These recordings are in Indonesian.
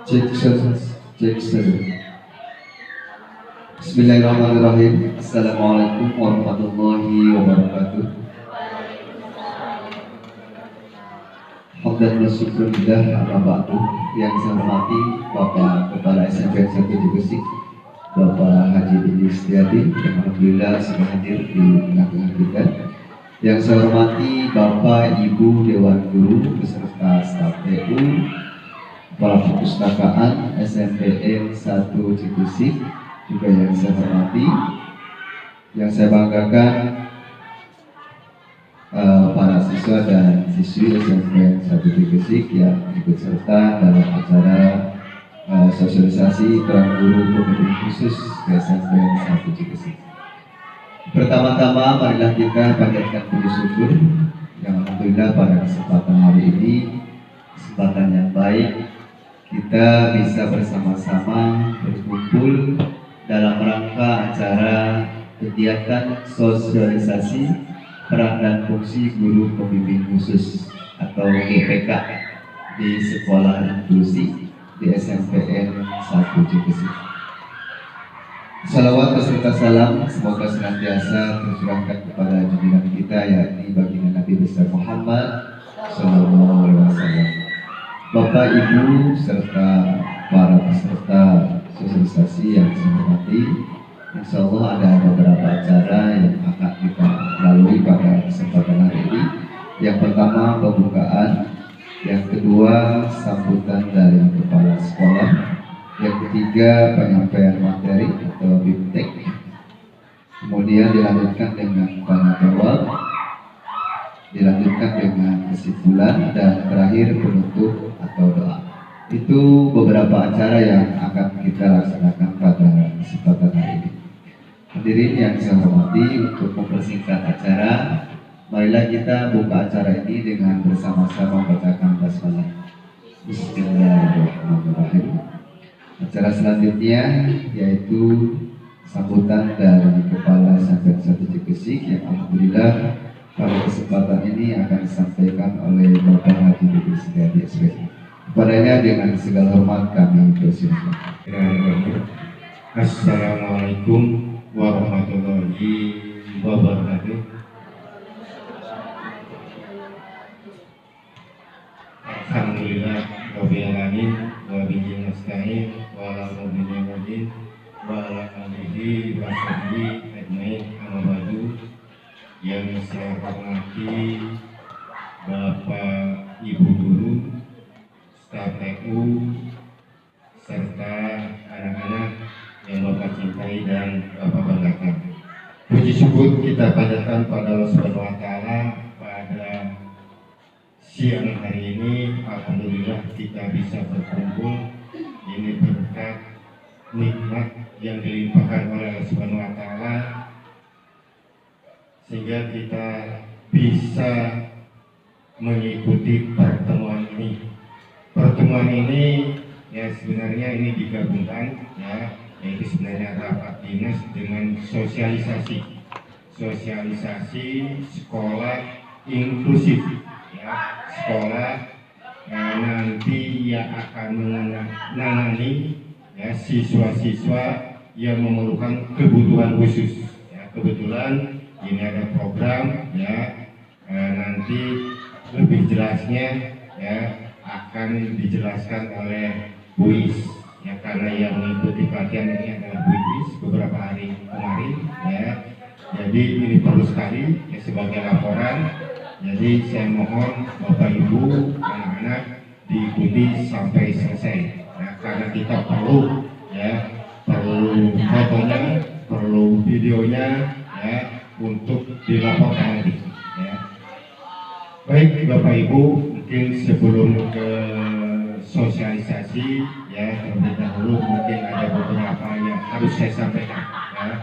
Jackson. Bismillahirrahmanirrahim. Assalamualaikum warahmatullahi wabarakatuh. Hamdan wa syukurillah amma ba'du. Yang saya hormati Bapak Kepala SMP 1 Gresik, Bapak Haji Didi Setiadi, yang alhamdulillah sudah hadir di tengah-tengah kita. Yang saya hormati Bapak Ibu Dewan Guru beserta staf TU, Kepala Perpustakaan SMPN 1 Gresik, juga yang saya hormati, yang saya banggakan para siswa dan siswi SMPN 1 Gresik yang ikut serta dalam acara sosialisasi peran guru pembimbing khusus ke SMPN 1 Gresik. Pertama-tama marilah kita panjatkan puji syukur yang alhamdulillah pada kesempatan hari ini, kesempatan yang baik, kita bisa bersama-sama berkumpul dalam rangka acara kegiatan sosialisasi peran dan fungsi guru pembimbing khusus atau GPK di sekolah inklusi di SMPN 1 Gresik. Salawat beserta salam semoga senantiasa tercurahkan kepada junjungan kita, yakni baginda Nabi besar Muhammad Sallallahu Alaihi Wasallam. Bapak, Ibu, serta para peserta sosialisasi yang saya hormati, insya Allah ada beberapa acara yang akan kita lalui pada kesempatan hari ini. Yang pertama pembukaan, yang kedua sambutan dari kepala sekolah, yang ketiga penyampaian materi atau BIMTEK, kemudian dilanjutkan dengan tanya jawab, dilanjutkan dengan kesimpulan, dan terakhir penutup atau doa. Itu beberapa acara yang akan kita laksanakan pada kesempatan hari ini. Hadirin yang saya hormati, untuk mempersingkat acara, marilah kita buka acara ini dengan bersama-sama membacakan basmalah. Bismillahirrahmanirrahim. Acara selanjutnya yaitu sambutan dari Kepala SMPN 1 Gresik yang alhamdulillah pada kesempatan ini akan disampaikan oleh Bapak Haji Didi Setiadi SPG. Kepadanya dengan segala hormat kami persilakan. Assalamualaikum warahmatullahi wabarakatuh. Alhamdulillah rabbil alamin wa bihi nasta'in wa ala mu'minin wa ala alihi wa sahbihi ajmain, amma ba'du. Yang saya hormati Bapak Ibu guru, staf TU, serta anak-anak yang Bapak cintai dan Bapak banggakan. Puji syukur kita panjatkan pada Allah Subhanahu wa Ta'ala pada siang hari ini. Alhamdulillah kita bisa berkumpul. Ini berkat nikmat yang dilimpahkan oleh Allah Subhanahu wa Ta'ala, sehingga kita bisa mengikuti pertemuan ini. Pertemuan ini ya sebenarnya ini digabungkan ya, yaitu sebenarnya rapat dinas dengan sosialisasi sekolah inklusif ya, sekolah nanti yang akan menangani ya siswa-siswa yang memerlukan kebutuhan khusus ya. Kebetulan ini ada program ya, nanti lebih jelasnya ya akan dijelaskan oleh Bu Is ya, karena yang mengikuti pelatihan ini adalah Bu Is beberapa hari kemarin ya. Jadi ini perlu sekali ya sebagai laporan. Jadi saya mohon Bapak Ibu anak-anak diikuti sampai selesai ya, karena kita perlu ya, perlu fotonya, perlu videonya ya untuk dilaporkan nanti ya. Baik Bapak Ibu, mungkin sebelum ke sosialisasi ya, terlebih dahulu mungkin ada beberapa yang harus saya sampaikan ya.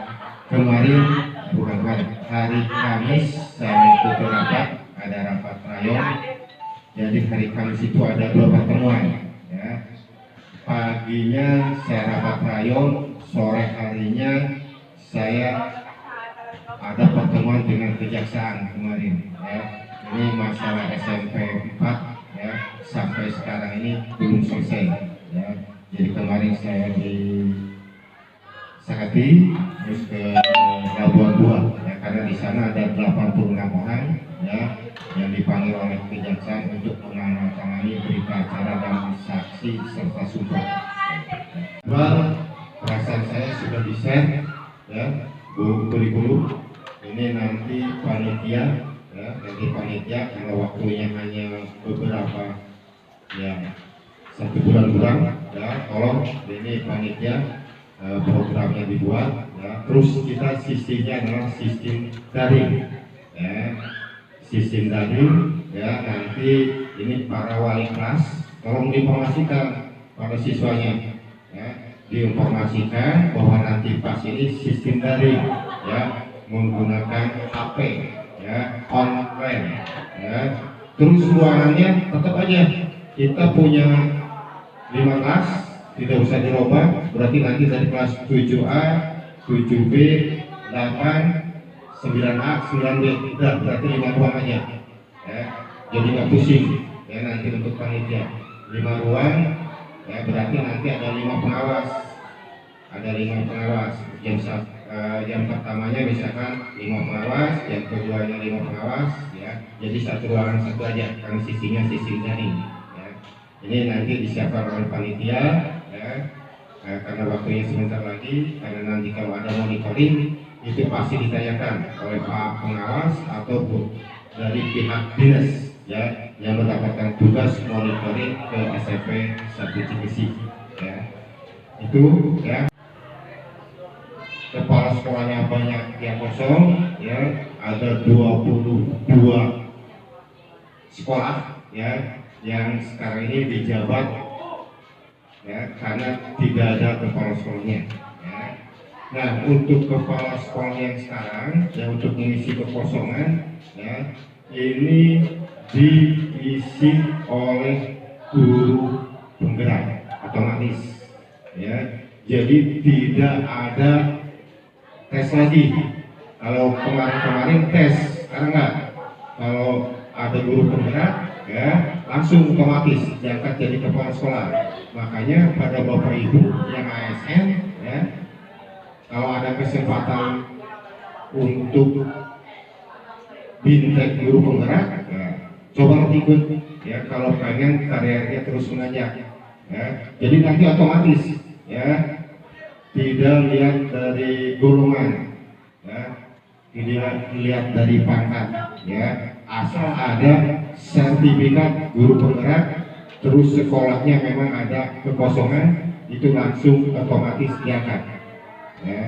Kemarin hari Kamis saya mengikuti rapat, ada rapat rayon. Jadi hari Kamis itu ada 2 pertemuan ya. Paginya saya rapat rayon, sore harinya saya ada pertemuan dengan kejaksaan kemarin ya. Ini masalah SMP 4 ya, sampai sekarang ini belum selesai ya. Jadi kemarin saya di Sakati, terus ke Labuan Dua, ya, karena di sana ada 86 orang ya yang dipanggil oleh kejaksaan untuk menandatangani berita acara dan saksi serta sumpah. Perasaan saya sudah di-share ya, Bu Kurikulum. Ini nanti panitia ya, karena waktunya hanya beberapa ya, 1 bulan kurang ya, tolong ini panitia programnya dibuat ya. Terus kita sistemnya adalah sistem daring ya, sistem daring ya. Nanti ini para wali kelas tolong diinformasikan pada siswanya ya, diinformasikan bahwa nanti pas ini sistem daring ya, menggunakan HP ya, online ya. Terus ruangannya tetap aja kita punya 5 kelas, tidak usah dirubah. Berarti nanti dari kelas 7A, 7B, 8, 9A, 9B, udah berarti 5 ruang aja ya. Jadi nggak pusing ya nanti untuk panitia. 5 ruang ya, berarti nanti ada 5 pengawas. Ada 5 pengawas. Jam pertamanya misalkan 5 pengawas, yang keduanya 5 pengawas ya. Jadi satu ruangan satu aja, karena sisinya sisi daring ya. Ini nanti disiapkan oleh panitia ya, karena waktunya sebentar lagi. Karena nanti kalau ada monitoring itu pasti ditanyakan oleh Pak Pengawas ataupun dari pihak dinas ya, yang mendapatkan tugas monitoring ke SMP 1 Cikisi ya. Itu ya, kepala sekolahnya banyak yang kosong ya, ada 22 sekolah ya yang sekarang ini dijabat ya, karena tidak ada kepala sekolahnya ya. Nah, untuk kepala sekolah yang sekarang ya, untuk mengisi kekosongan ya, ini diisi oleh guru penggerak otomatis ya. Jadi tidak ada tes lagi. Kalau kemarin tes, sekarang enggak. Kalau ada guru penggerak ya, langsung otomatis diangkat jadi kepala sekolah. Makanya pada Bapak Ibu yang ASN ya, kalau ada kesempatan untuk bintek guru penggerak ya, coba ikut ya, kalau pengen karirnya terus menanjak ya. Jadi nanti otomatis ya, tidak lihat dari golongan ya, tidak lihat dari pangkat ya, asal ada sertifikat guru penggerak, terus sekolahnya memang ada kekosongan, itu langsung otomatis diangkat ya.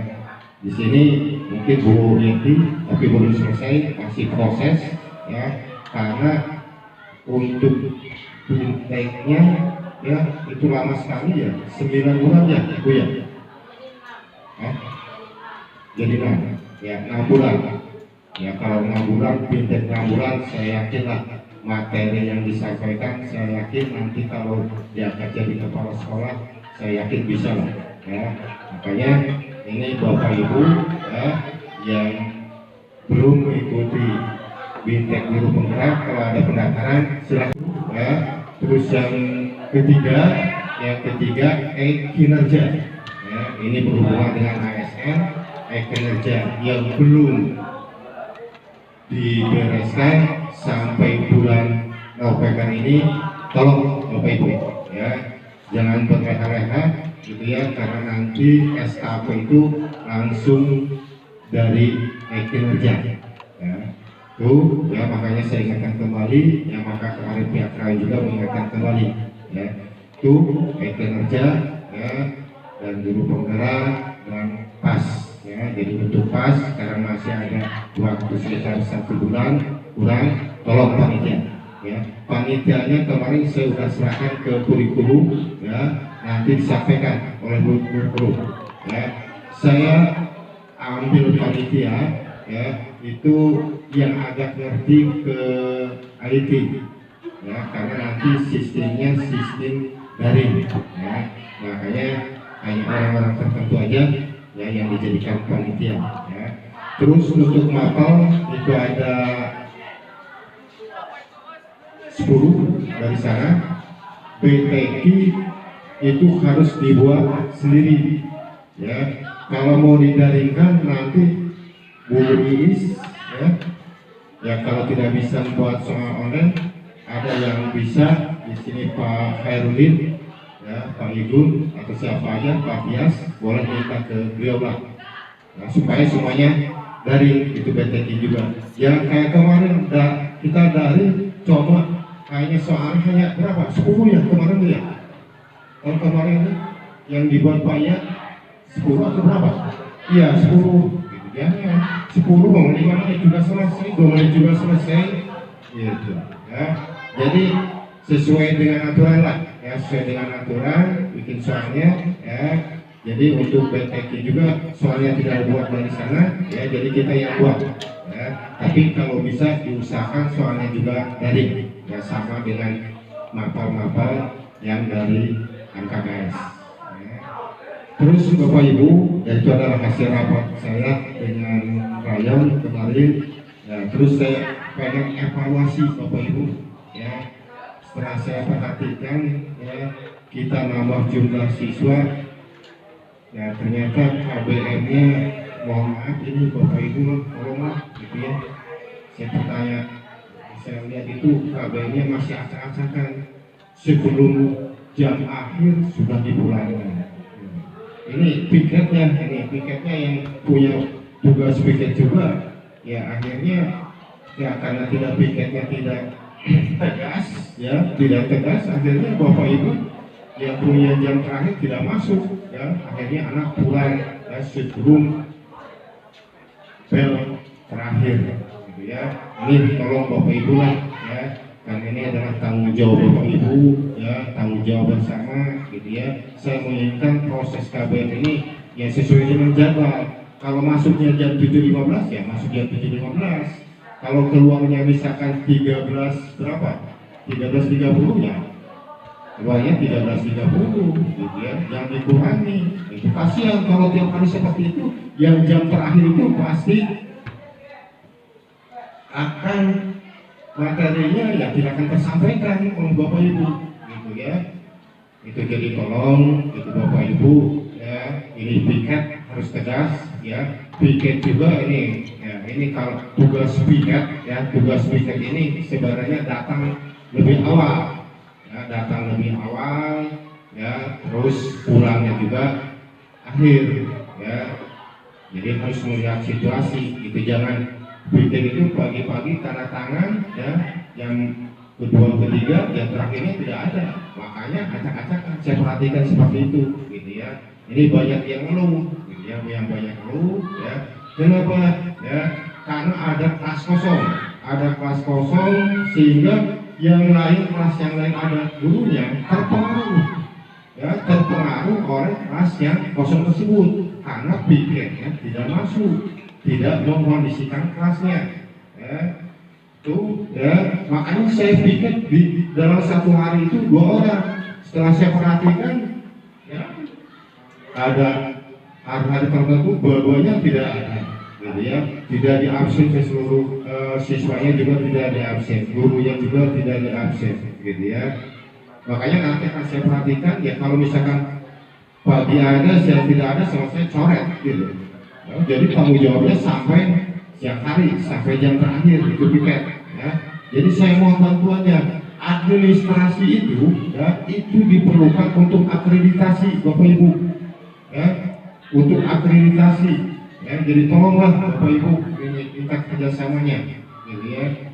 Di sini mungkin Bu Yenti tapi belum selesai, masih proses ya, karena untuk binteknya ya itu lama sekali ya, 9 bulan ya Bu ya. Jadi ya 6 bulan ya. Kalau 6 bulan, bintek 6 bulan, saya yakin lah materi yang disampaikan, saya yakin nanti kalau diangkat jadi kepala sekolah, saya yakin bisa lah ya. Makanya ini Bapak Ibu ya, yang belum mengikuti bintek guru penggerak, kalau ada pendaftaran silakan ya. Terus yang ketiga kinerja ya, ini berhubungan dengan ASN. Kinerja yang belum dibereskan sampai bulan November ini, tolong Bapak Ibu ya, jangan berleha-leha gitu ya, karena nanti SKP itu langsung dari kinerja ya. Tuh ya, makanya saya ingatkan kembali ya, maka kemarin pihak lain juga mengingatkan kembali ya, tuh kinerja ya, dan guru penggerak dan PAS ya. Jadi untuk PAS sekarang masih ada waktu sekitar 1 bulan kurang, tolong panitia ya. Panitianya kemarin saya sudah serahkan ke kurikulum ya, nanti disampaikan oleh kurikulum ya. Saya ambil panitia ya, itu yang agak ngerti ke IT ya, karena nanti sistemnya sistem daring ya. Makanya hanya orang-orang tertentu aja ya yang dijadikan panitia ya. Terus untuk mapel itu ada 10 dari sana, BTQ itu harus dibuat sendiri. Ya, kalau mau didaringkan nanti Bu Iis, ya kalau tidak bisa buat soal online, ada yang bisa di sini Pak Hairudin, ya Pak Igun atau siapa aja, Pak Tias, boleh minta ke beliau lah. Nah, supaya semuanya daring itu BTK juga. Ya kayak kemarin kita dari coba kayaknya soalnya hanya berapa? 10 ya kemarin tuh ya. Kalau kemarin ini yang dibuat Pak ya 10 atau berapa? Iya 10. Ya, 10 5 menit juga selesai, 2 menit juga selesai, gitu. Ya, jadi sesuai dengan aturan lah, ya sesuai dengan aturan bikin soalnya, ya. Jadi untuk BTK juga soalnya tidak dibuat dari sana, ya jadi kita yang buat, ya. Tapi kalau bisa diusahakan soalnya juga dari, ya sama dengan mapel-mapel yang dari MKKS. Terus Bapak Ibu, itu adalah hasil rapat saya dengan Rayon kemarin. Ya, terus saya pengen evaluasi Bapak Ibu, ya. Setelah saya perhatikan, ya, kita nambah jumlah siswa, ya ternyata KBM-nya, mohon maaf ini Bapak Ibu, tolonglah, gitu ya. Saya bertanya, saya lihat itu KBM-nya masih acak-acakan sebelum jam akhir sudah dipulangkan. Ini piketnya yang punya tugas piket juga, ya akhirnya ya karena tidak piketnya tidak tegas, ya tidak tegas, akhirnya Bapak Ibu yang punya jam terakhir tidak masuk, ya akhirnya anak pulang, ya sebelum bel terakhir, gitu ya. Ini tolong Bapak Ibu lah, ya karena ini adalah tanggung jawab Bapak Ibu, ya tanggung jawab bersama, gitu ya. Saya menginginkan proses KBM ini ya sesuai dengan jadwal. Kalau masuknya jam 7.15 ya masuk jam 7.15. Kalau keluarnya misalkan 13 berapa? 13.30 ya keluarnya 13.30, gitu ya. Jangan dikurangi. Itu kasihan kalau tiap hari seperti itu. Yang jam terakhir itu pasti akan materinya ya tidak akan tersampaikan oleh Bapak Ibu, gitu ya. Itu jadi tolong itu Bapak Ibu, ya ini piket harus tegas, ya piket juga ini, ya ini kalau tugas piket, ya tugas piket ini sebenarnya datang lebih awal, ya datang lebih awal, ya terus pulangnya juga akhir, ya jadi harus melihat situasi, itu jangan piket itu pagi-pagi tanda tangan, ya yang kedua ketiga yang terakhirnya tidak ada, makanya acak-acakan saya perhatikan seperti itu, gitu ya. Ini banyak yang ngeluh, gitu ya, yang banyak ngeluh, ya kenapa, ya karena ada kelas kosong sehingga yang lain kelas yang lain ada gurunya terpengaruh, ya terpengaruh oleh kelas yang kosong tersebut karena pikirnya tidak masuk, tidak mengkondisikan kelasnya, ya. Tuh, ya makanya saya pikir di dalam satu hari itu 2 orang. Setelah saya perhatikan, ya ada hari-hari tertentu dua-duanya tidak ada, gitu ya, tidak diabsen seluruh siswanya juga tidak diabsen, gurunya juga tidak diabsen, gitu ya. Makanya nanti akan saya perhatikan, ya kalau misalkan pagi ada, siang tidak ada, selesai coret, gitu. Ya, jadi tanggung jawabnya sampai siang hari, sampai jam terakhir itu piket, ya. Jadi saya mohon bantuannya. Administrasi itu, ya itu diperlukan untuk akreditasi Bapak Ibu, ya untuk akreditasi, ya jadi tolonglah Bapak Ibu minta kerjasamanya, gitu ya.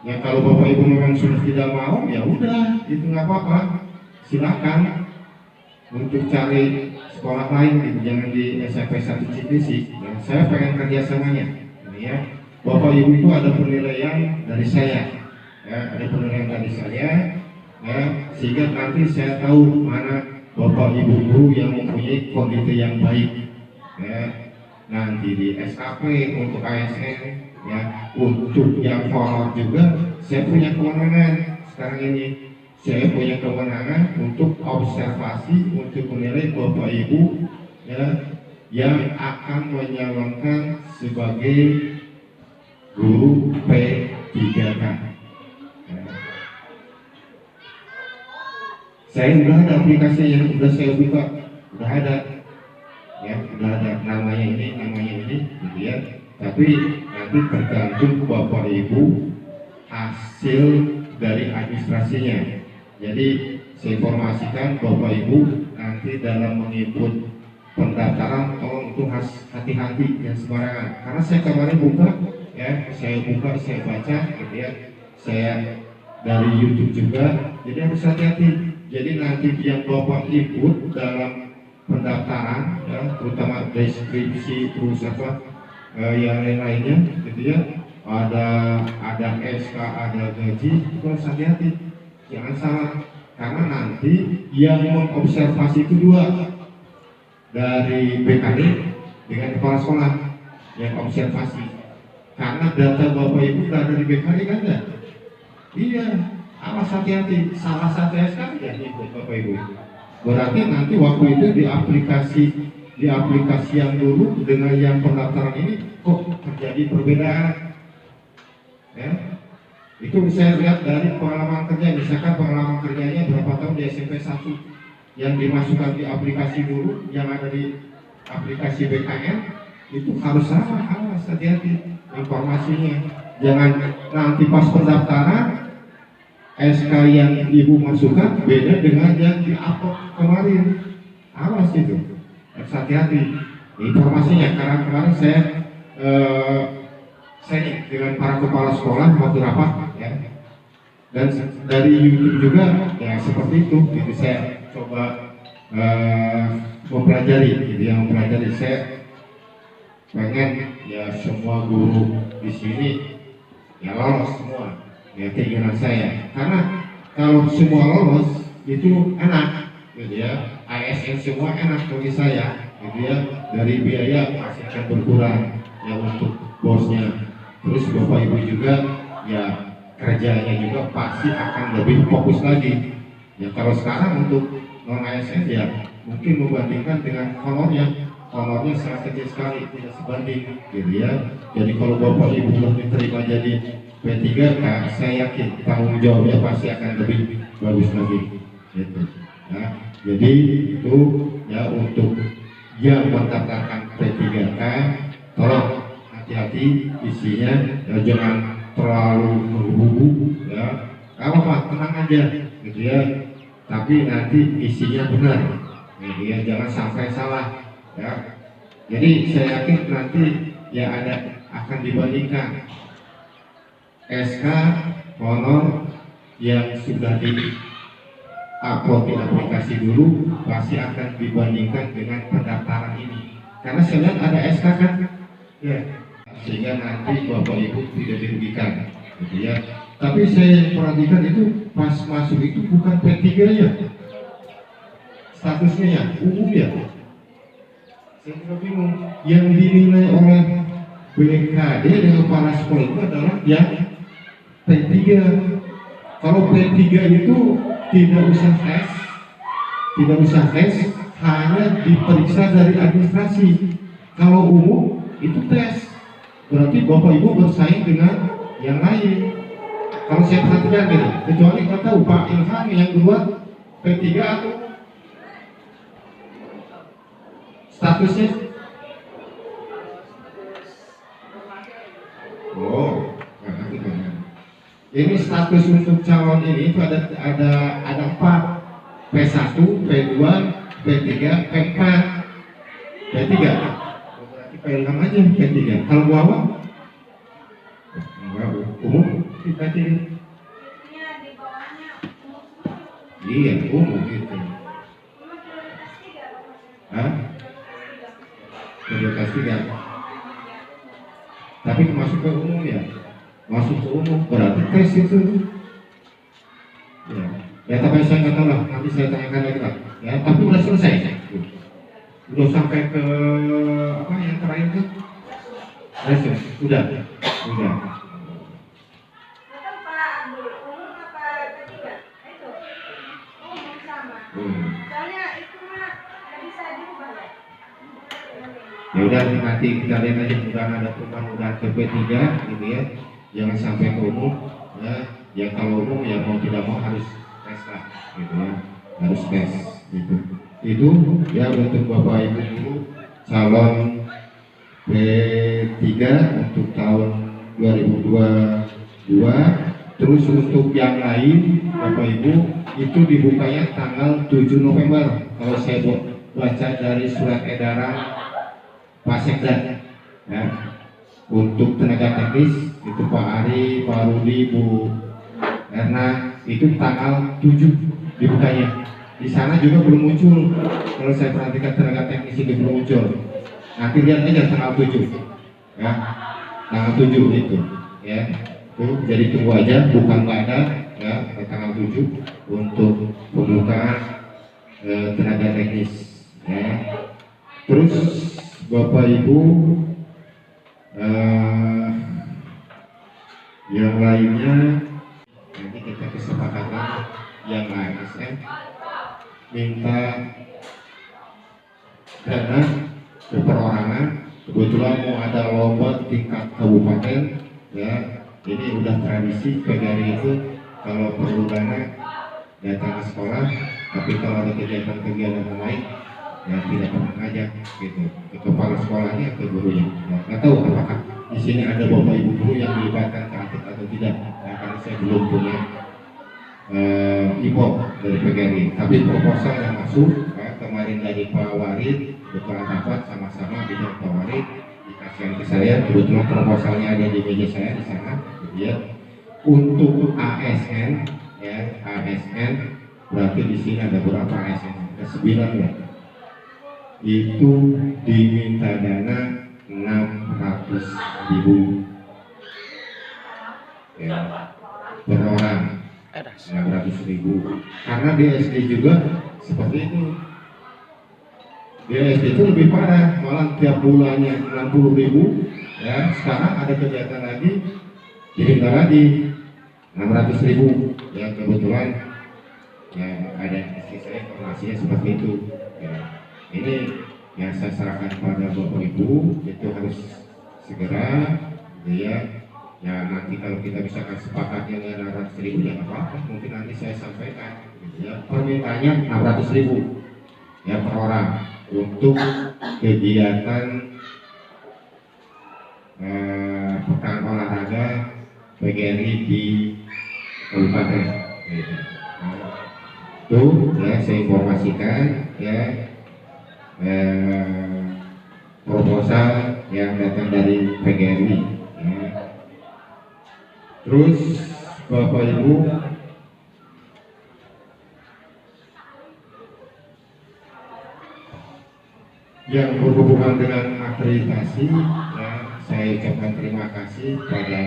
Ya kalau Bapak Ibu memang sudah tidak mau, ya udah itu nggak apa-apa, silakan untuk cari sekolah lain, gitu. Jangan di SMP 1 Cikisi. Ya, saya pengen kerjasamanya, gitu ya. Bapak Ibu itu ada penilaian dari saya, ya ada penilaian dari saya, ya sehingga nanti saya tahu mana Bapak Ibu guru yang mempunyai kondisi yang baik, ya nanti di SKP untuk ASN, ya untuk yang formal juga saya punya kewenangan sekarang ini. Saya punya kewenangan untuk observasi, untuk menilai Bapak Ibu, ya yang akan menyalonkan sebagai guru P3K. Saya udah ada aplikasi yang udah saya buka, udah ada, ya udah ada namanya ini, gitu ya. Tapi nanti tergantung Bapak Ibu hasil dari administrasinya. Jadi saya informasikan Bapak Ibu nanti dalam menginput pendaftaran tolong itu hati-hati ya sembarangan. Karena saya kemarin buka, ya saya baca, gitu ya. Saya dari YouTube juga, jadi harus hati-hati. Jadi nanti yang Bapak input dalam pendaftaran, ya, terutama deskripsi terus yang lain-lainnya, gitu ya. Ada SK, ada gaji, itu harus hati-hati, jangan salah. Karena nanti yang mengobservasi itu dua, dari BKD dengan kepala sekolah yang observasi. Karena data Bapak Ibu nggak ada di BKD kan ya? Iya, awas hati-hati, salah satu SK ya ikut Bapak Ibu. Berarti nanti waktu itu di aplikasi yang dulu dengan yang pendaftaran ini kok terjadi perbedaan. Ya, itu saya lihat dari pengalaman kerja. Misalkan pengalaman kerjanya berapa tahun di SMP 1 yang dimasukkan di aplikasi dulu, yang ada di aplikasi BKN itu harus sama, awas hati-hati informasinya. Jangan nanti pas pendaftaran SK yang ibu masukkan beda dengan yang di-upload kemarin, awas itu, harus hati-hati informasinya. Karena kemarin saya dengan para kepala sekolah waktu rapat, ya, dan dari YouTube juga ya seperti itu. Jadi saya coba mempelajari, gitu ya, mempelajari. Saya pengen ya semua guru di sini ya lolos semua, ya keinginan saya. Karena kalau semua lolos itu enak, gitu ya. ASN semua enak bagi saya, gitu ya. Dari biaya masih akan berkurang ya untuk bosnya. Terus Bapak Ibu juga ya kerjanya juga pasti akan lebih fokus lagi. Ya kalau sekarang untuk non ASN ya mungkin membandingkan dengan honornya sangat kecil sekali, tidak sebanding, gitu ya. Jadi kalau Bapak Ibu belum diterima jadi P3, nah, saya yakin tanggung jawabnya pasti akan lebih bagus lagi, gitu. Nah, jadi itu ya untuk yang mendaftarkan P3K, tolong hati-hati isinya, ya, jangan terlalu menggebu-gebu, ya. Apa tenang aja, gitu ya. Tapi nanti isinya benar, gitu ya. Jangan sampai salah, ya. Jadi saya yakin nanti ya akan dibandingkan SK honor yang sudah di-upload di aplikasi dulu pasti akan dibandingkan dengan pendaftaran ini. Karena saya lihat ada SK kan, ya. Sehingga nanti Bapak Ibu tidak dirugikan, gitu ya. Tapi saya perhatikan itu pas masuk itu bukan P3 ya, statusnya ya umum ya. Saya juga bingung. Yang dinilai oleh BKD dengan kepala sekolah itu adalah yang P3. Kalau P3 itu tidak usah tes, hanya diperiksa dari administrasi. Kalau umum itu tes. Berarti Bapak Ibu bersaing dengan yang lain. Kalau saya perhatikan gitu, kecuali kita tahu Pak Ilham yang kedua P3 atau statusnya. Oh, ini status untuk calon ini itu ada 4, P1, P2, P3, P4, P3. Berarti Pak Ilham aja P3. Kalau bawah umum kita pilih. Iya, umum gitu. Hah? Prioritas 3. Tapi masuk ke umum ya. Masuk ke umum berarti tes itu. Ya tapi saya nggak tahu lah. Nanti saya tanyakan lagi lah. Ya, tapi udah selesai. Udah sampai ke apa yang terakhir tuh? Udah. Soalnya itu mah nggak bisa diubah ya. Ya udah nanti kita lihat aja, mudah ada perubahan udah ke P3, gitu ya. Jangan sampai ke umum, ya. Ya kalau umum ya mau tidak mau harus tes lah, gitu ya. harus tes gitu. Itu ya untuk Bapak Ibu guru calon P3 untuk tahun 2022. Terus untuk yang lain Bapak Ibu itu dibukanya tanggal 7 November kalau saya baca dari surat edaran Pak Sekda ya. Untuk tenaga teknis itu Pak Ari, Pak Rudi, Bu Erna itu tanggal 7 dibukanya. Di sana juga belum muncul, kalau saya perhatikan tenaga teknis ini belum muncul. Nanti lihat aja tanggal 7 ya, tanggal 7 itu ya. Tuh, jadi tunggu aja, bukan nggak ada ya tanggal 7 untuk pembukaan tenaga teknis ya. Terus Bapak Ibu yang lainnya nanti kita kesepakatan yang ASN minta dana ke perorangan. Kebetulan mau ada lomba tingkat kabupaten ya, ini udah tradisi PGRI itu kalau perlu dana datang ke sekolah, tapi kalau ada kegiatan-kegiatan lain ya tidak pernah ngajak gitu ke kepala sekolahnya, ke gurunya. Nggak tahu apakah di sini ada Bapak Ibu guru yang dilibatkan ke atau tidak ya, karena saya belum punya info dari PGRI, tapi proposal yang masuk ya, kemarin dari Pak Warid kebetulan dapat sama-sama dengan Pak Warid dikasihkan ke saya. Kebetulan proposalnya ada di meja saya di sana gitu ya. Untuk ASN ya, ASN berarti di sini ada berapa ASN? Ada 9 ya. Itu diminta dana 600.000 ya, per orang. 600.000 karena di SD juga seperti itu. Di SD itu lebih parah, malah tiap bulannya 60.000 ya. Sekarang ada kegiatan lagi diminta lagi 600.000 ya. Kebetulan ya ada istri saya informasinya seperti itu ya. Ini yang saya serahkan pada Bapak Ibu, itu harus segera ya. Ya nanti kalau kita misalkan sepakatnya dengan 600.000 ya apa-apa, mungkin nanti saya sampaikan gitu ya. Permintaannya 600.000 ya per orang untuk kegiatan pekan olahraga PGRI di kabupaten gitu. Tuh ya saya informasikan ya proposal yang datang dari PGRI ya. Terus Bapak Ibu yang berhubungan dengan akreditasi ya, saya ucapkan terima kasih pada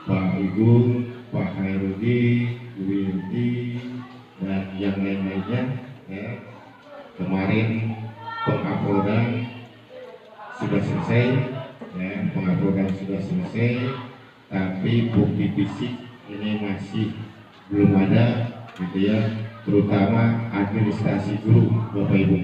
Pak Igun, Pak Hairudi, Bu Yudi dan yang lain-lainnya ya. Kemarin penguploadan sudah selesai ya, penguploadan sudah selesai, tapi bukti fisik ini masih belum ada gitu ya, terutama administrasi guru Bapak Ibu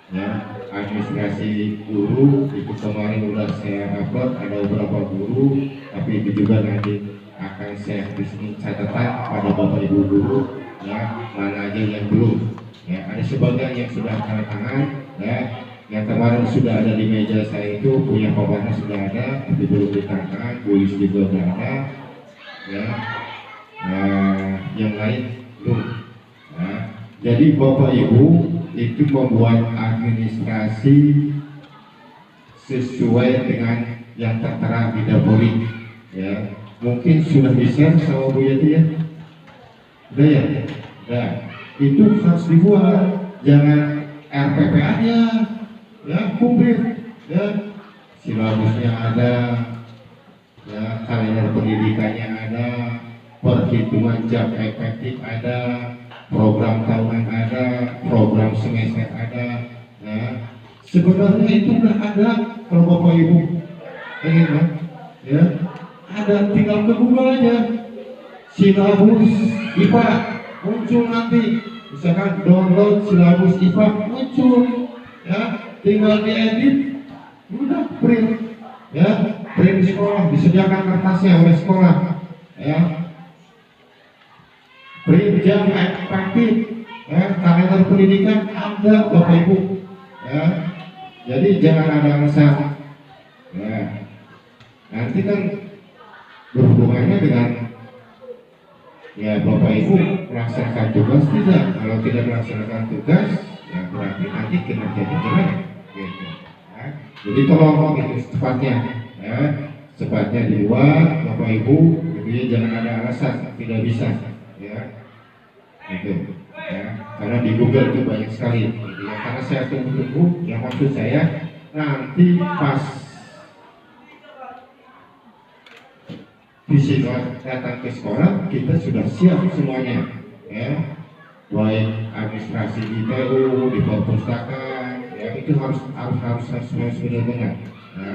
ya. Administrasi guru itu kemarin udah saya upload, ada beberapa guru, tapi itu juga nanti akan saya bikin catatan pada Bapak Ibu guru ya, mana aja yang belum ya. Ada sebagian yang sudah tanda tangan ya, yang kemarin sudah ada di meja saya itu punya papannya sudah ada, tapi belum ditandatangan, tulis juga sudah ada ya. Yang lain belum ya. Jadi Bapak Ibu itu membuat administrasi sesuai dengan yang tertera di Dapori ya. Mungkin sudah di-share sama Bu Yati ya? Udah ya? Udah. Itu harus dibuat, jangan RPPA-nya ya komplit ya, silabusnya ada ya, kalender pendidikannya ada, perhitungan jam efektif ada, program tahunan ada, program semester ada ya. Sebenarnya itu udah ada kalau Bapak Ibu ingin kan ya, ada, tinggal ke Google aja silabus IPA muncul nanti, misalkan download silabus IPA muncul ya, tinggal diedit udah print ya, print di sekolah, disediakan kertasnya oleh sekolah ya. Print jam efektif kalender pendidikan ada Bapak Ibu. Ya, jadi jangan ada alasan. Ya, nanti kan berhubungannya dengan ya Bapak Ibu melaksanakan tugas tidak. Kalau tidak melaksanakan tugas, ya berarti nanti kinerjanya jelek. Gitu. Ya. Jadi tolong itu secepatnya, ya, secepatnya dibuat Bapak Ibu. Jadi jangan ada alasan tidak bisa, ya. Itu, ya. Karena di Google itu banyak sekali. Gitu, ya. Karena saya tunggu-tunggu, yang maksud saya nanti pas visitor datang ke sekolah kita sudah siap semuanya, ya, baik administrasi di TU, di perpustakaan, ya itu harus benar-benar, ya,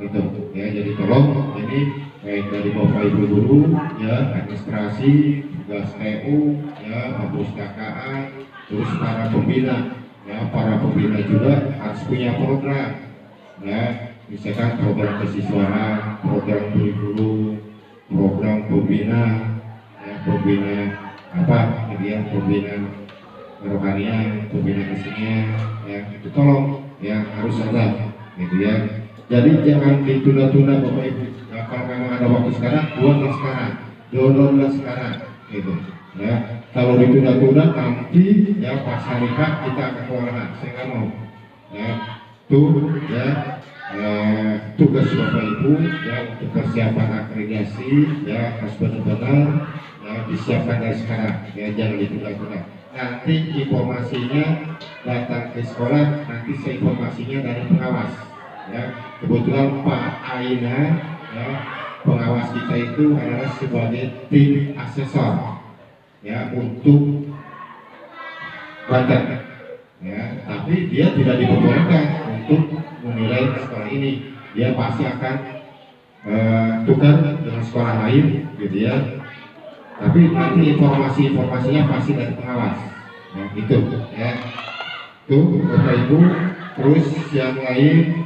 gitu, ya. Jadi tolong ini baik dari Bapak Ibu guru, ya, administrasi, tugas TU, ya, perpustakaan, terus para pembina, ya, para pembina juga harus punya program, ya. Misalkan program kesiswaan, program kurikulum, program pembina, ya, pembina apa, ya, pembina kerohanian, pembina kesenian, ya, itu tolong, ya, harus ada, gitu ya. Jadi jangan ditunda-tunda Bapak Ibu. Ya, kalau memang ada waktu sekarang, buatlah sekarang, downloadlah sekarang, gitu, ya. Kalau ditunda-tunda nanti, ya, pas hari H kita akan kewalahan. Saya nggak mau, ya, tuh, ya. Tugas Bapak Ibu, ya, untuk persiapan akreditasi, ya, harus benar-benar, ya, disiapkan dari sekarang, ya, jangan ditunda-tunda. Nanti informasinya datang ke sekolah, nanti saya informasinya dari pengawas, ya. Kebetulan Pak Aina, ya, pengawas kita itu adalah sebagai tim asesor, ya, untuk budget, ya, tapi dia tidak diperbolehkan untuk menilai sekolah ini. Dia pasti akan tukar dengan sekolah lain, gitu ya. Tapi nanti informasinya pasti dari pengawas, ya, gitu, ya. Tuh Bapak Ibu, terus yang lain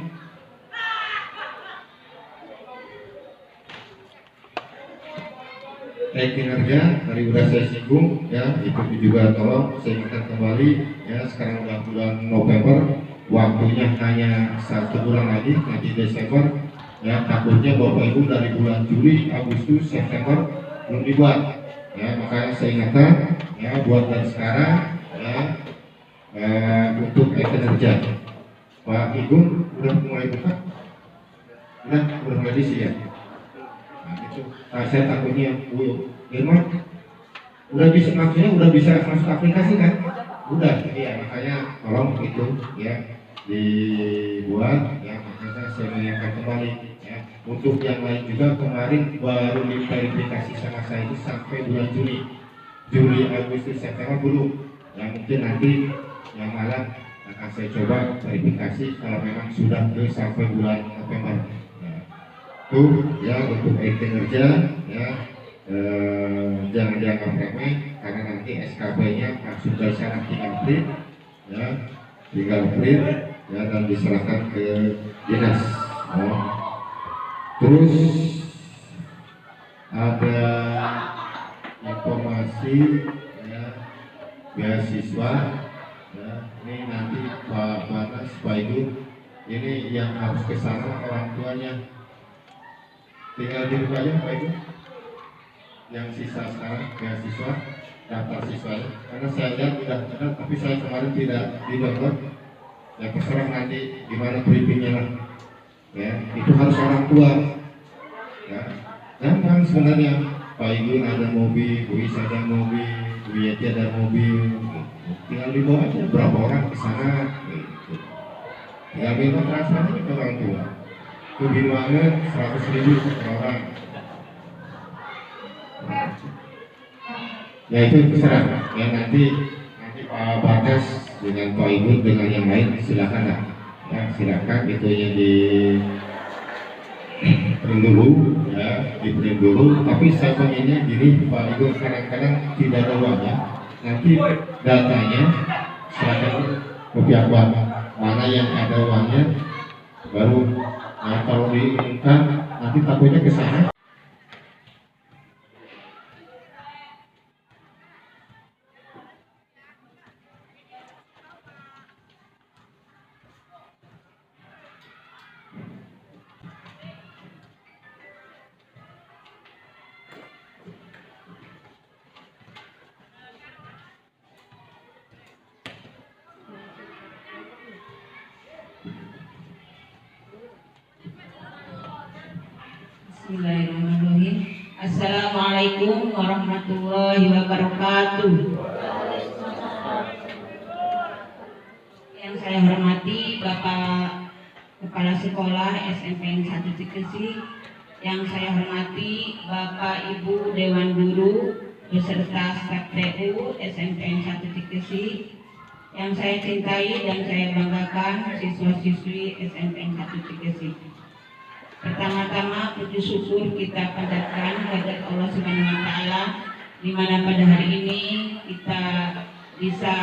kinerja dari udah saya singgung, ya, itu juga tolong saya ingatkan kembali, ya. Sekarang udah bulan November, waktunya hanya 1 bulan lagi, nanti Desember, ya. Takutnya Bapak Ibu dari bulan Juli, Agustus, September belum dibuat, ya. Makanya saya ingatkan, ya, buat dari sekarang, ya, untuk kinerja. Pak Igun udah mulai buka, udah mulai diisi, ya. Nah, itu. Nah, saya takutnya Irman udah bisa, maksudnya udah bisa masuk aplikasi kan? Udah, ya, makanya tolong itu, ya, dibuat, ya. Makanya saya mengingatkan kembali, ya. Untuk yang lain juga kemarin baru diverifikasi sama saya itu sampai bulan Juli, Agustus, September belum. Ya, mungkin nanti yang malam akan saya coba verifikasi kalau memang sudah sampai bulan November. Ya. Tuh, ya, untuk kinerja, ya, jangan dianggap remeh, karena nanti SKB-nya langsung dari sana tinggal print, ya, ya, dan diserahkan ke dinas. Ya. Terus ada informasi, ya, beasiswa, ya, ini nanti Pak Banas, Pak Ibu, ini yang harus ke sana orang tuanya, tinggal dibuka aja Pak Ibu. Yang sisa sekarang beasiswa, daftar siswa, karena saya lihat sudah ada, tapi saya kemarin tidak di-download. Ya, terserah nanti gimana briefingnya lah, ya. Itu harus orang tua, ya. Gampang sebenarnya. Pak Igun ada mobil, Bu Is ada mobil, Bu Yeti ada mobil, tinggal dibawa aja berapa orang ke sana, gitu. Tinggal minta transfer aja ke orang tua. Itu bilangan 100.000 per orang. Ya, itu terserah, ya. Nanti Pak Bagas dengan Pak Ibu dengan yang lain silakan lah, ya, silakan itu yang di print dulu, ya, di print dulu. Tapi saya pengennya gini Pak Ibu, kadang-kadang tidak ada uangnya, nanti datanya silakan ke pihak bank, mana yang ada uangnya baru, nah, kalau diumumkan nanti takutnya ke sana. Bismillahirrahmanirrahim. Assalamualaikum warahmatullahi wabarakatuh. Yang saya hormati Bapak Kepala Sekolah SMP 1 Cikesi, yang saya hormati Bapak Ibu Dewan Guru beserta staf TU SMP 1 Cikesi, yang saya cintai dan saya banggakan siswa-siswi SMP 1 Cikesi. Pertama-tama puji syukur kita panjatkan kepada Allah Subhanahu wa taala di mana pada hari ini kita bisa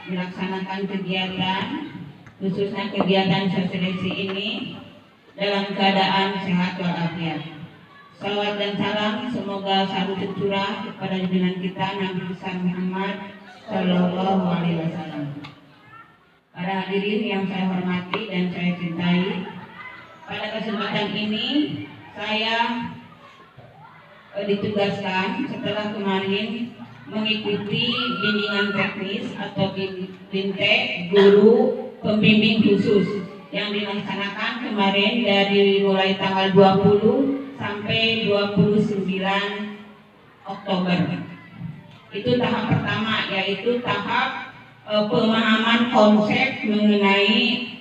melaksanakan kegiatan, khususnya kegiatan sosialisasi ini dalam keadaan sehat walafiat. Salawat dan salam semoga selalu tercurah kepada junjungan kita Nabi besar Muhammad Sallallahu Alaihi Wasallam. Para hadirin yang saya hormati dan saya cintai, pada kesempatan ini saya ditugaskan setelah kemarin mengikuti bimbingan teknis atau BIMTEK guru pembimbing khusus yang dilaksanakan kemarin dari mulai tanggal 20 sampai 29 Oktober. Itu tahap pertama, yaitu tahap pemahaman konsep mengenai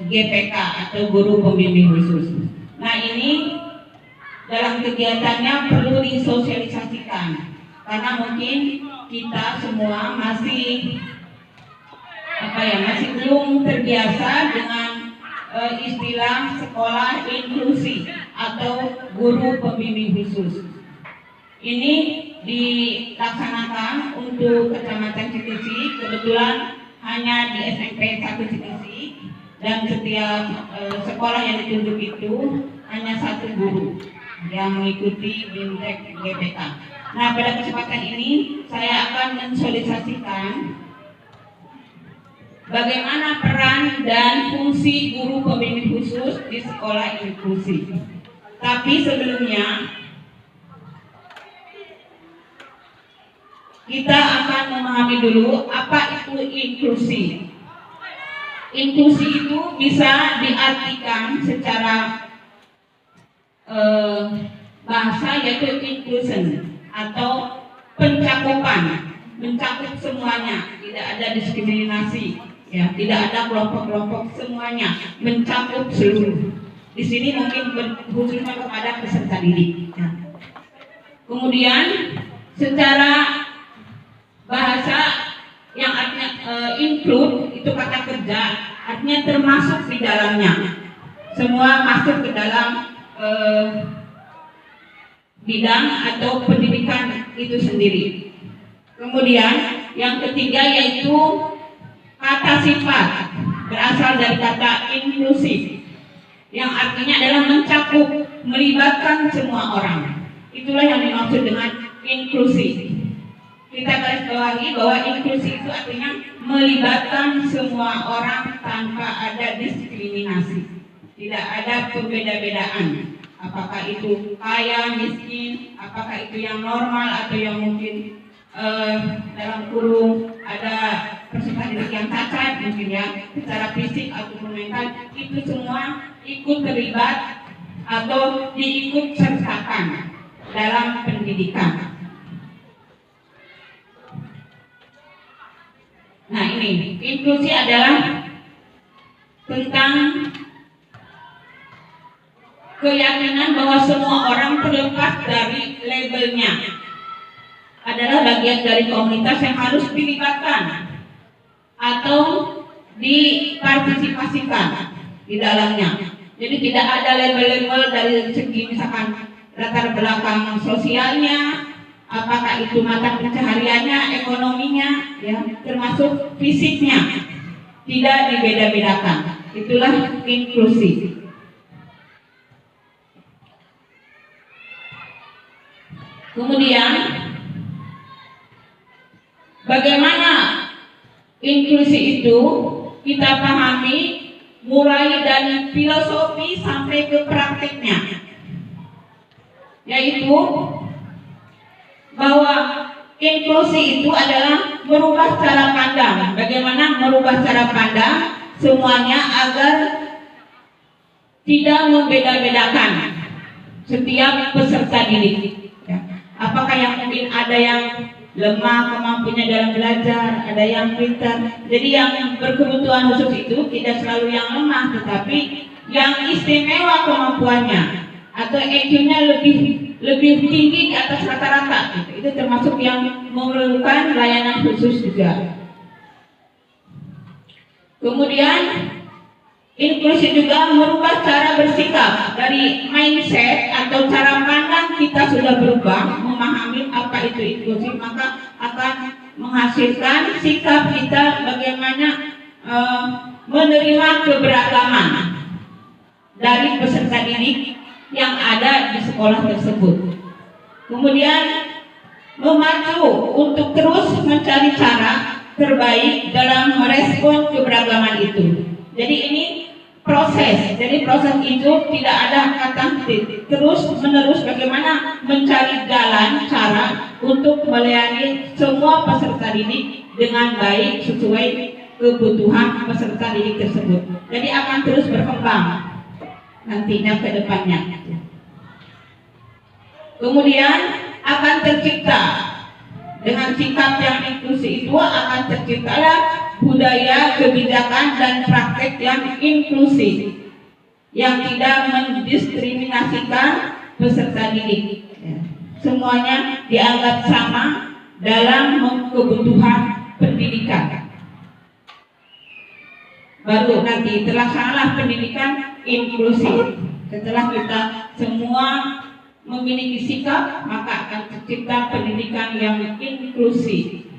GPK atau guru pembimbing khusus. Nah, ini dalam kegiatannya perlu disosialisasikan karena mungkin kita semua masih belum terbiasa dengan istilah sekolah inklusi atau guru pembimbing khusus. Ini dilaksanakan untuk Kecamatan Cikesi, kebetulan hanya di SMP 1 Cikesi, dan setiap sekolah yang ditunjuk itu hanya 1 guru yang mengikuti BIMTEK GPK. Nah, pada kesempatan ini saya akan mensosialisasikan bagaimana peran dan fungsi guru pembimbing khusus di sekolah inklusi. Tapi sebelumnya kita akan memahami dulu apa itu inklusi. Inklusi itu bisa diartikan secara bahasa, yaitu inclusion atau pencakupan, mencakup semuanya, tidak ada diskriminasi, ya, tidak ada kelompok-kelompok, semuanya mencakup seluruh. Di sini mungkin khususnya kepada peserta didik. Ya. Kemudian secara bahasa yang artinya include itu kata kerja, artinya termasuk di dalamnya, semua masuk ke dalam bidang atau pendidikan itu sendiri. Kemudian yang ketiga yaitu kata sifat, berasal dari kata inklusif, yang artinya adalah mencakup, melibatkan semua orang. Itulah yang dimaksud dengan inklusi. Kita garis bawahi bahwa inklusi itu artinya melibatkan semua orang tanpa ada diskriminasi, tidak ada perbeda-bedaan, apakah itu kaya, miskin, apakah itu yang normal atau yang mungkin dalam kurung ada peserta didik yang cacat mungkin ya, secara fisik ataupun mental, itu semua ikut terlibat atau diikut sertakan dalam pendidikan. Nah, ini inklusi adalah tentang keyakinan bahwa semua orang terlepas dari labelnya adalah bagian dari komunitas yang harus dilibatkan atau dipartisipasikan di dalamnya. Jadi tidak ada label-label dari segi misalkan latar belakang sosialnya, apakah itu mata pencahariannya, ekonominya, ya, termasuk fisiknya, tidak dibeda-bedakan. Itulah inklusi. Kemudian bagaimana inklusi itu kita pahami mulai dari filosofi sampai ke prakteknya, yaitu bahwa inklusi itu adalah merubah cara pandang. Bagaimana merubah cara pandang semuanya agar tidak membeda-bedakan. setiap peserta didik. Ya. Apakah yang mungkin ada yang lemah kemampuannya dalam belajar, ada yang pintar. Jadi yang berkebutuhan khusus itu tidak selalu yang lemah, tetapi yang istimewa kemampuannya atau EQ-nya lebih tinggi di atas rata-rata. Gitu. Itu termasuk yang memerlukan layanan khusus juga. Kemudian inklusi juga merubah cara bersikap dari mindset atau cara pandang kita sudah berubah, memahami apa itu inklusi, maka akan menghasilkan sikap kita bagaimana menerima keberagaman dari peserta didik yang ada di sekolah tersebut. Kemudian memacu untuk terus mencari cara terbaik dalam merespon keberagaman itu. Jadi ini proses. Jadi proses itu tidak ada kata terus menerus bagaimana mencari jalan cara untuk melayani semua peserta didik dengan baik sesuai kebutuhan peserta didik tersebut. Jadi akan terus berkembang nantinya ke depannya. Kemudian akan tercipta dengan sikap yang inklusi itu akan terciptalah budaya, kebijakan, dan praktek yang inklusif yang tidak mendiskriminasikan peserta didik. Semuanya dianggap sama dalam kebutuhan pendidikan. Baru nanti terlaksanalah pendidikan inklusif. Setelah kita semua memiliki sikap, maka akan tercipta pendidikan yang inklusif.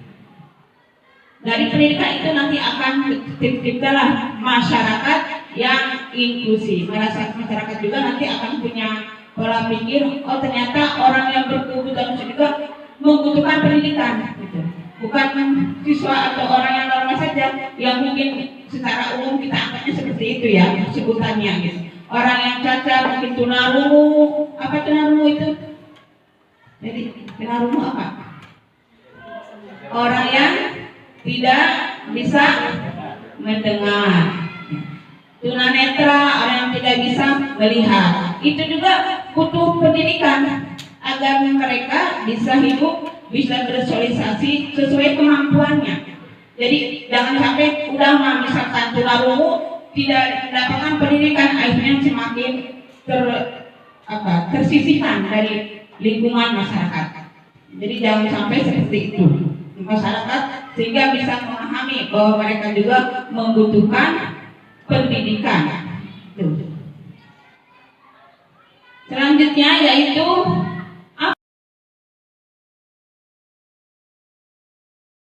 Dari pendidikan itu nanti akan terciptalah masyarakat yang inklusif. Masyarakat juga nanti akan punya pola pikir, oh ternyata orang yang berkebutuhan khusus juga membutuhkan pendidikan. Bukan siswa atau orang yang normal saja yang mungkin secara umum kita anggapnya seperti itu ya sebutannya gitu. Orang yang cacat mungkin tunarungu, apa tunarungu itu? Jadi tunarungu apa? Orang yang tidak bisa mendengar. Tunanetra, orang yang tidak bisa melihat. Itu juga butuh pendidikan agar mereka bisa hidup, bisa bersosialisasi sesuai kemampuannya. Jadi jangan sampai udah misalkan tunarungu tidak mendapatkan pendidikan, akhirnya semakin tersisihkan dari lingkungan masyarakat. Jadi jangan sampai seperti itu masyarakat, sehingga bisa memahami bahwa mereka juga membutuhkan pendidikan. Selanjutnya yaitu